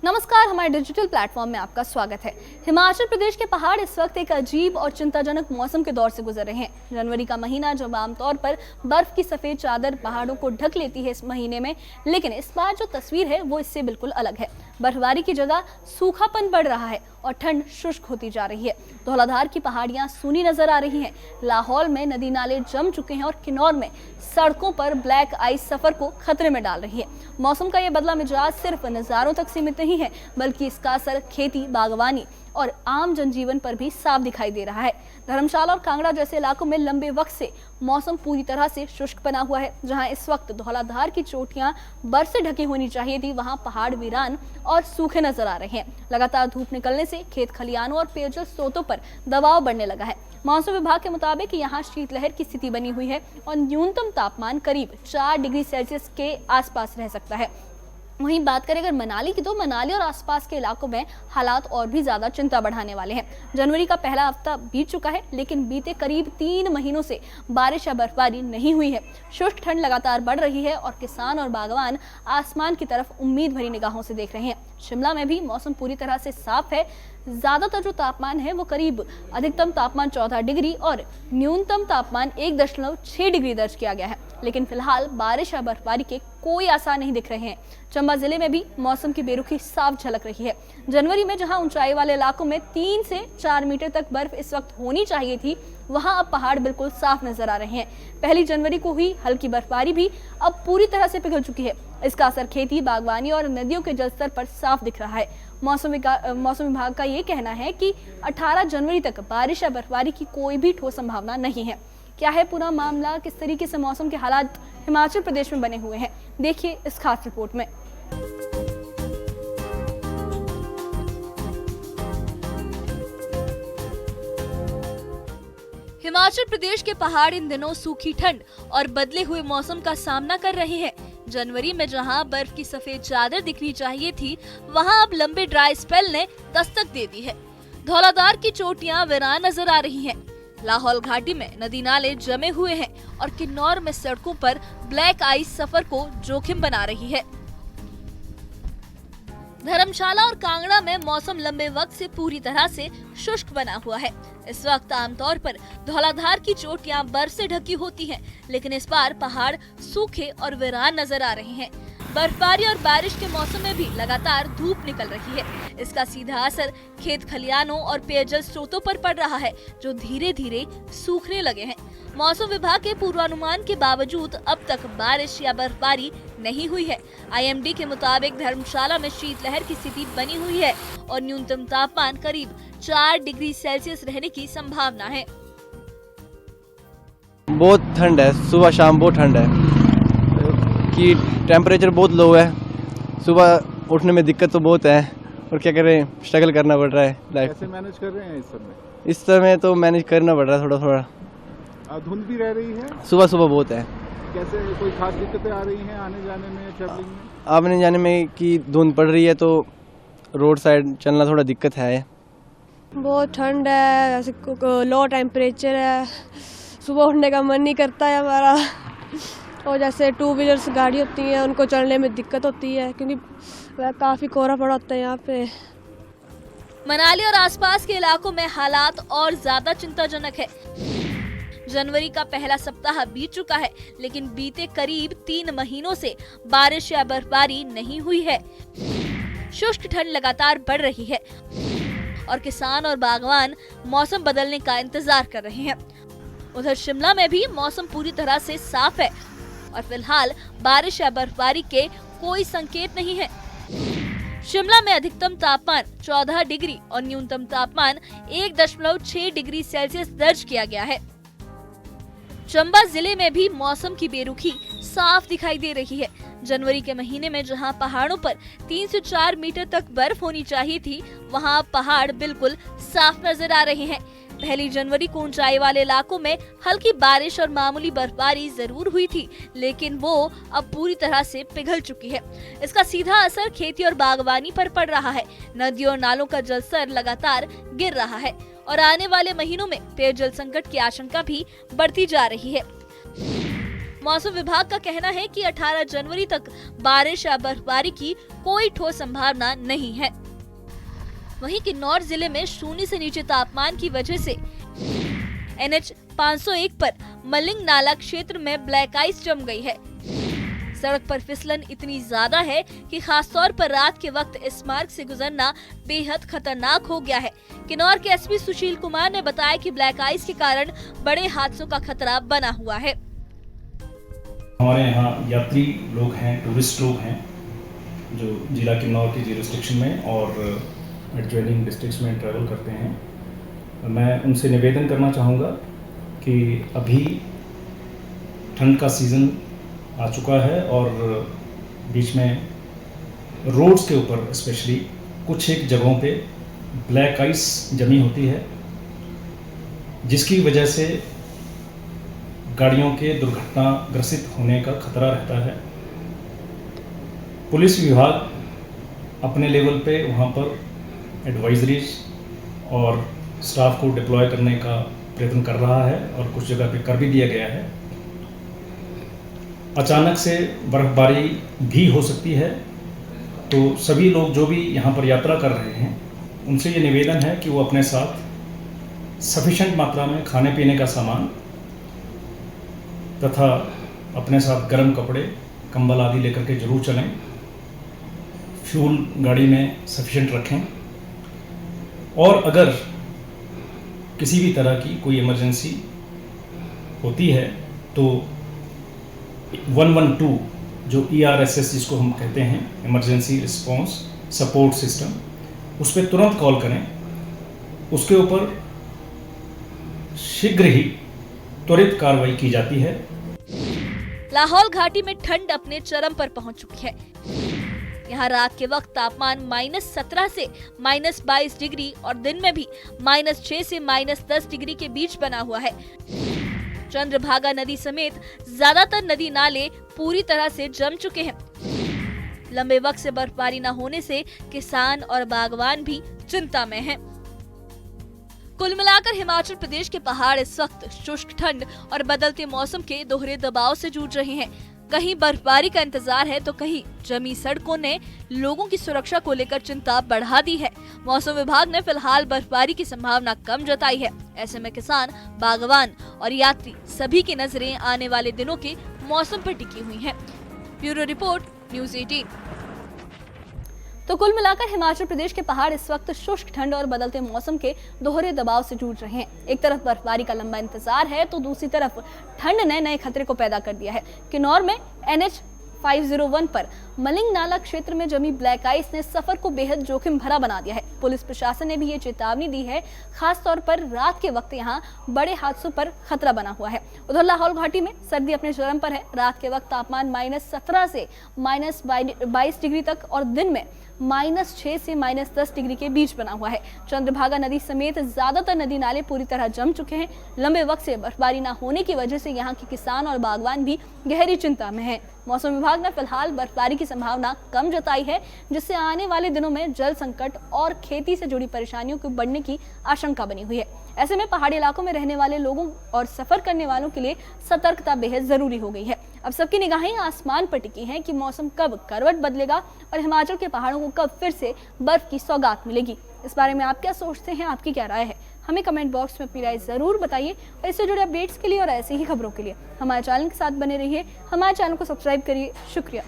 नमस्कार, हमारे digital platform में आपका स्वागत है। हिमाचल प्रदेश के पहाड़ इस वक्त एक अजीब और चिंताजनक मौसम के दौर से गुजर रहे हैं। जनवरी का महीना जब आमतौर पर बर्फ की सफेद चादर पहाड़ों को ढक लेती है इस महीने में, लेकिन इस बार जो तस्वीर है वो इससे बिल्कुल अलग है। बर्फबारी की जगह सूखापन बढ़ रहा है और ठंड शुष्क होती जा रही है। धौलाधार की पहाड़ियां सूनी नजर आ रही हैं। लाहौल में नदी नाले जम चुके हैं और किन्नौर में सड़कों पर ब्लैक आइस सफर को खतरे में डाल रही है। मौसम का ये बदला मिजाज सिर्फ नज़ारों तक सीमित नहीं है, बल्कि इसका असर खेती, बागवानी और आम जनजीवन पर भी साफ दिखाई दे रहा है। धर्मशाला और कांगड़ा जैसे इलाकों में लंबे वक्त से मौसम पूरी तरह से शुष्क बना हुआ है। जहां इस वक्त धौलाधार की चोटियां बर्फ से ढकी होनी चाहिए थी, वहां पहाड़ वीरान और सूखे नजर आ रहे हैं। लगातार धूप निकलने से खेत खलियानों और पेयजल स्रोतों पर दबाव बढ़ने लगा है। मौसम विभाग के मुताबिक यहाँ शीतलहर की स्थिति बनी हुई है और न्यूनतम तापमान करीब 4 डिग्री सेल्सियस के आसपास रह सकता है। वहीं बात करें अगर मनाली की, तो मनाली और आसपास के इलाकों में हालात और भी ज्यादा चिंता बढ़ाने वाले हैं। जनवरी का पहला हफ्ता बीत चुका है, लेकिन बीते करीब 3 महीनों से बारिश या बर्फबारी नहीं हुई है। शुष्क ठंड लगातार बढ़ रही है और किसान और बागवान आसमान की तरफ उम्मीद भरी निगाहों से देख रहे हैं। शिमला में भी मौसम पूरी तरह से साफ है। ज्यादातर जो तापमान है वो करीब अधिकतम तापमान 14 डिग्री और न्यूनतम तापमान 1.6 डिग्री दर्ज किया गया है, लेकिन फिलहाल बारिश या बर्फबारी के कोई आसार नहीं दिख रहे हैं। चंबा जिले में भी मौसम की बेरुखी साफ झलक रही है। जनवरी में जहां ऊंचाई वाले इलाकों में 3 से 4 मीटर तक बर्फ इस वक्त होनी चाहिए थी, वहां अब पहाड़ बिल्कुल साफ नजर आ रहे हैं। पहली जनवरी को हुई हल्की बर्फबारी भी अब पूरी तरह से पिघल चुकी है। इसका असर खेती, बागवानी और नदियों के जलस्तर पर साफ दिख रहा है। मौसम विभाग का ये कहना है कि 18 जनवरी तक बारिश या बर्फबारी की कोई भी ठोस संभावना नहीं है। क्या है पूरा मामला, किस तरीके से मौसम के हालात हिमाचल प्रदेश में बने हुए हैं, देखिए इस खास रिपोर्ट में। हिमाचल प्रदेश के पहाड़ इन दिनों सूखी ठंड और बदले हुए मौसम का सामना कर रहे हैं। जनवरी में जहां बर्फ की सफेद चादर दिखनी चाहिए थी, वहां अब लंबे ड्राई स्पेल ने दस्तक दे दी है। धौलाधार की चोटियां वीरान नजर आ रही हैं। लाहौल घाटी में नदी नाले जमे हुए हैं और किन्नौर में सड़कों पर ब्लैक आइस सफर को जोखिम बना रही है। धर्मशाला और कांगड़ा में मौसम लंबे वक्त से पूरी तरह से शुष्क बना हुआ है। इस वक्त आमतौर पर धौलाधार की चोटियां बर्फ से ढकी होती हैं, लेकिन इस बार पहाड़ सूखे और वीरान नजर आ रहे हैं। बर्फबारी और बारिश के मौसम में भी लगातार धूप निकल रही है। इसका सीधा असर खेत खलियानों और पेयजल स्रोतों पर पड़ रहा है, जो धीरे धीरे सूखने लगे हैं। मौसम विभाग के पूर्वानुमान के बावजूद अब तक बारिश या बर्फबारी नहीं हुई है। IMD के मुताबिक धर्मशाला में शीतलहर की स्थिति बनी हुई है और न्यूनतम तापमान करीब 4 डिग्री सेल्सियस रहने की संभावना है। बहुत ठंड है, सुबह शाम बहुत ठंड है कि टेम्परेचर बहुत लो है। सुबह उठने में दिक्कत तो बहुत है और क्या करें, स्ट्रगल करना पड़ रहा है लाइफ। कैसे मैनेज कर रहे हैं इस समय? इस समय तो मैनेज करना पड़ रहा है थोड़ा थोड़ा। धुंध भी रह रही है, सुबह सुबह बहुत है। कैसे कोई खास दिक्कतें आ रही हैं आने जाने में, ट्रैवलिंग में? आने जाने में कि धुंध पड़ रही है तो रोड साइड चलना थोड़ा दिक्कत है। बहुत ठंड है, ऐसे लो टेम्परेचर है, सुबह उठने का मन नहीं करता है हमारा। और जैसे 2 व्हीलर्स गाड़ी होती हैं उनको चलने में दिक्कत होती है, क्योंकि काफ़ी कोहरा पड़ा होता है यहाँ पे। मनाली और आसपास के इलाकों में हालात और ज्यादा चिंताजनक है। जनवरी का पहला सप्ताह बीत चुका है, लेकिन बीते करीब 3 महीनों से बारिश या बर्फबारी नहीं हुई है। शुष्क ठंड लगातार बढ़ रही है और किसान और बागवान मौसम बदलने का इंतजार कर रहे हैं। उधर शिमला में भी मौसम पूरी तरह से साफ है और फिलहाल बारिश या बर्फबारी के कोई संकेत नहीं है। शिमला में अधिकतम तापमान 14 डिग्री और न्यूनतम तापमान 1.6 डिग्री सेल्सियस दर्ज किया गया है। चंबा जिले में भी मौसम की बेरुखी साफ दिखाई दे रही है। जनवरी के महीने में जहां पहाड़ों पर 3 से 4 मीटर तक बर्फ होनी चाहिए थी, वहां पहाड़ बिल्कुल साफ नजर आ रहे हैं। पहली जनवरी को ऊंचाई वाले इलाकों में हल्की बारिश और मामूली बर्फबारी जरूर हुई थी, लेकिन वो अब पूरी तरह से पिघल चुकी है। इसका सीधा असर खेती और बागवानी पर पड़ रहा है। नदियों और नालों का जलस्तर लगातार गिर रहा है और आने वाले महीनों में पेयजल संकट की आशंका भी बढ़ती जा रही है। मौसम विभाग का कहना है कि 18 जनवरी तक बारिश या बर्फबारी की कोई ठोस संभावना नहीं है। वहीं किन्नौर जिले में शून्य से नीचे तापमान की वजह से NH 501 पर मलिंग नाला क्षेत्र में ब्लैक आइस जम गई है। सड़क पर फिसलन इतनी ज्यादा है कि खासतौर पर रात के वक्त इस मार्ग से गुजरना बेहद खतरनाक हो गया है। किन्नौर के SP सुशील कुमार ने बताया कि ब्लैक आइस के कारण बड़े हादसों का खतरा बना हुआ है। हमारे यहाँ यात्री लोग हैं, टूरिस्ट लोग हैं जो जिला किन्नौर की जुरिस्डिक्शन में और एडजॉइनिंग डिस्ट्रिक्ट्स में ट्रैवल करते हैं। मैं उनसे निवेदन करना चाहूँगा कि अभी ठंड का सीज़न आ चुका है और बीच में रोड्स के ऊपर स्पेशली कुछ एक जगहों पे ब्लैक आइस जमी होती है, जिसकी वजह से गाड़ियों के दुर्घटनाग्रसित होने का खतरा रहता है। पुलिस विभाग अपने लेवल पे वहाँ पर एडवाइजरीज और स्टाफ को डिप्लॉय करने का प्रयत्न कर रहा है और कुछ जगह पे कर भी दिया गया है। अचानक से बर्फबारी भी हो सकती है, तो सभी लोग जो भी यहाँ पर यात्रा कर रहे हैं उनसे ये निवेदन है कि वो अपने साथ सफिशेंट मात्रा में खाने पीने का सामान तथा अपने साथ गर्म कपड़े, कंबल आदि लेकर के जरूर चलें। फ्यूल गाड़ी में सफिशेंट रखें और अगर किसी भी तरह की कोई इमरजेंसी होती है तो 112 जो ERSS जिसको हम कहते हैं, इमरजेंसी रिस्पांस सपोर्ट सिस्टम, उस पर तुरंत कॉल करें। उसके ऊपर शीघ्र ही त्वरित कार्रवाई की जाती है। लाहौल घाटी में ठंड अपने चरम पर पहुंच चुकी है। यहाँ रात के वक्त तापमान -17 से -22 डिग्री और दिन में भी -6 से -10 डिग्री के बीच बना हुआ है। चंद्रभागा नदी समेत ज्यादातर नदी नाले पूरी तरह से जम चुके हैं। लंबे वक्त से बर्फबारी न होने से किसान और बागवान भी चिंता में हैं। कुल मिलाकर हिमाचल प्रदेश के पहाड़ इस वक्त शुष्क ठंड और बदलते मौसम के दोहरे दबाव से जूझ रहे हैं। कहीं बर्फबारी का इंतजार है तो कहीं जमी सड़कों ने लोगों की सुरक्षा को लेकर चिंता बढ़ा दी है। मौसम विभाग ने फिलहाल बर्फबारी की संभावना कम जताई है। ऐसे में किसान, बागवान और यात्री सभी की नजरें आने वाले दिनों के मौसम पर टिकी हुई हैं। Bureau report, news 18। तो कुल मिलाकर हिमाचल प्रदेश के पहाड़ इस वक्त शुष्क ठंड और बदलते मौसम के दोहरे दबाव से जूझ रहे हैं। एक तरफ बर्फबारी का लंबा इंतजार है तो दूसरी तरफ ठंड ने नए खतरे को पैदा कर दिया है। किन्नौर में NH 501 पर मलिंग नाला क्षेत्र में जमी ब्लैक आइस ने सफर को बेहद जोखिम भरा बना दिया है। पुलिस प्रशासन ने भी ये चेतावनी दी है, खास तौर पर रात के वक्त यहाँ बड़े हादसों पर खतरा बना हुआ है। उधर लाहौल घाटी में सर्दी अपने चरम पर है। रात के वक्त तापमान -17 से -22 डिग्री तक और दिन में -6 से -10 डिग्री के बीच बना हुआ है। चंद्रभागा नदी समेत ज्यादातर नदी नाले पूरी तरह जम चुके हैं। लंबे वक्त से बर्फबारी न होने की वजह से यहाँ के किसान और बागवान भी गहरी चिंता में हैं। मौसम विभाग ने फिलहाल बर्फबारी की संभावना कम जताई है, जिससे आने वाले दिनों में जल संकट और खेती से जुड़ी परेशानियों को बढ़ने की आशंका बनी हुई है। ऐसे में पहाड़ी इलाकों में रहने वाले लोगों और सफर करने वालों के लिए सतर्कता बेहद जरूरी हो गई है। अब सबकी निगाहें आसमान पर टिकी हैं कि मौसम कब करवट बदलेगा और हिमाचल के पहाड़ों को कब फिर से बर्फ की सौगात मिलेगी। इस बारे में आप क्या सोचते हैं, आपकी क्या राय है? हमें कमेंट बॉक्स में अपनी राय जरूर बताइए और इससे जुड़े अपडेट्स के लिए और ऐसी ही खबरों के लिए हमारे चैनल के साथ बने रहिए। हमारे चैनल को सब्सक्राइब करिए। शुक्रिया।